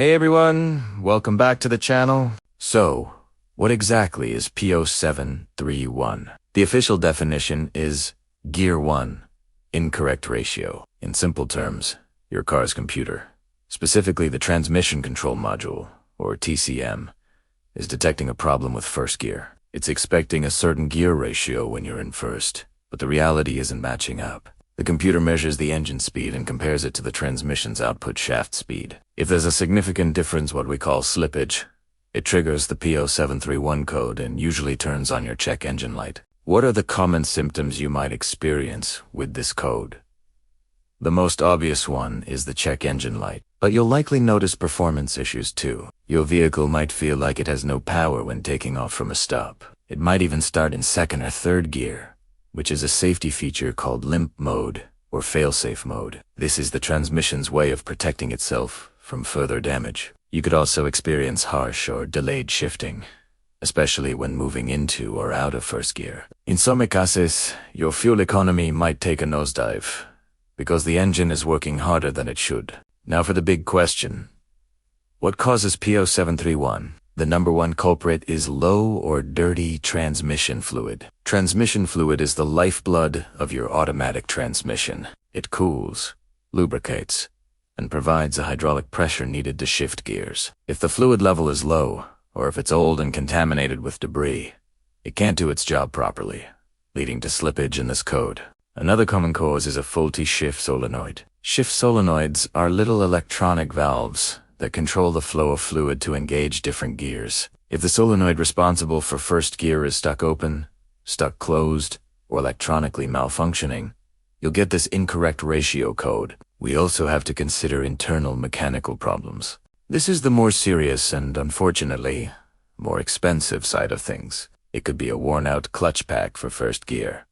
Hey everyone, welcome back to the channel. So, what exactly is P0731? The official definition is Gear 1, incorrect ratio. In simple terms, your car's computer, specifically the transmission control module, or TCM, is detecting a problem with first gear. It's expecting a certain gear ratio when you're in first, but the reality isn't matching up. The computer measures the engine speed and compares it to the transmission's output shaft speed. If there's a significant difference, what we call slippage, it triggers the P0731 code and usually turns on your check engine light. What are the common symptoms you might experience with this code? The most obvious one is the check engine light, but you'll likely notice performance issues too. Your vehicle might feel like it has no power when taking off from a stop. It might even start in second or third gear, which is a safety feature called limp mode or failsafe mode. This is the transmission's way of protecting itself from further damage. You could also experience harsh or delayed shifting, especially when moving into or out of first gear. In some cases, your fuel economy might take a nosedive because the engine is working harder than it should. Now for the big question. What causes P0731? The number one culprit is low or dirty transmission fluid. Transmission fluid is the lifeblood of your automatic transmission. It cools, lubricates, and provides the hydraulic pressure needed to shift gears. If the fluid level is low, or if it's old and contaminated with debris, it can't do its job properly, leading to slippage in this code. Another common cause is a faulty shift solenoid. Shift solenoids are little electronic valves that control the flow of fluid to engage different gears. If the solenoid responsible for first gear is stuck open, stuck closed, or electronically malfunctioning, you'll get this incorrect ratio code. We also have to consider internal mechanical problems. This is the more serious and, unfortunately, more expensive side of things. It could be a worn-out clutch pack for first gear,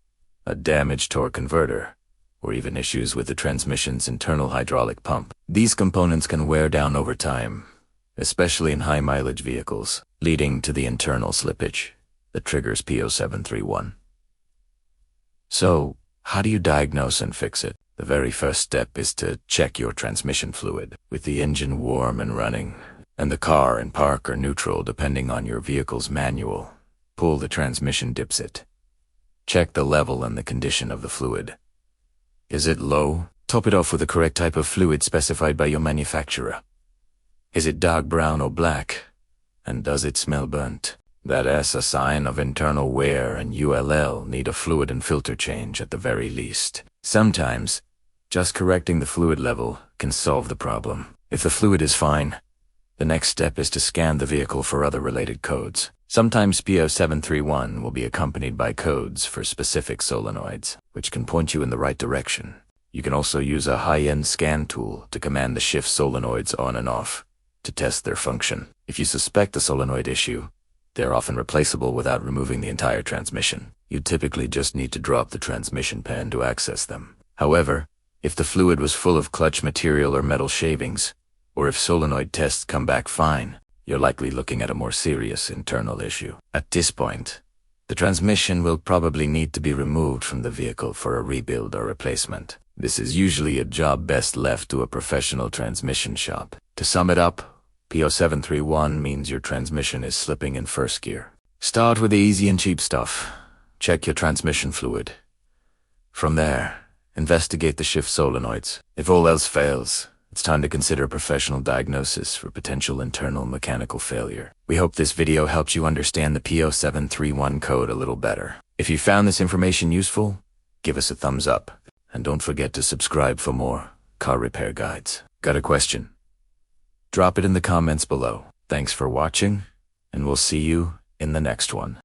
a damaged torque converter, or even issues with the transmission's internal hydraulic pump. These components can wear down over time, especially in high-mileage vehicles, leading to the internal slippage that triggers P0731. So, how do you diagnose and fix it? The very first step is to check your transmission fluid. With the engine warm and running, and the car in park or neutral depending on your vehicle's manual, pull the transmission dipset. Check the level and the condition of the fluid. Is it low? Top it off with the correct type of fluid specified by your manufacturer. Is it dark brown or black? And does it smell burnt? That's a sign of internal wear, and ULL need a fluid and filter change at the very least. Sometimes, just correcting the fluid level can solve the problem. If the fluid is fine, the next step is to scan the vehicle for other related codes. Sometimes P0731 will be accompanied by codes for specific solenoids, which can point you in the right direction. You can also use a high-end scan tool to command the shift solenoids on and off to test their function. If you suspect a solenoid issue, they're often replaceable without removing the entire transmission. You typically just need to drop the transmission pan to access them. However, if the fluid was full of clutch material or metal shavings, or if solenoid tests come back fine, you're likely looking at a more serious internal issue. At this point, the transmission will probably need to be removed from the vehicle for a rebuild or replacement. This is usually a job best left to a professional transmission shop. To sum it up, P0731 means your transmission is slipping in first gear. Start with the easy and cheap stuff. Check your transmission fluid. From there, investigate the shift solenoids. If all else fails, it's time to consider a professional diagnosis for potential internal mechanical failure. We hope this video helps you understand the P0731 code a little better. If you found this information useful, give us a thumbs up. And don't forget to subscribe for more car repair guides. Got a question? Drop it in the comments below. Thanks for watching, and we'll see you in the next one.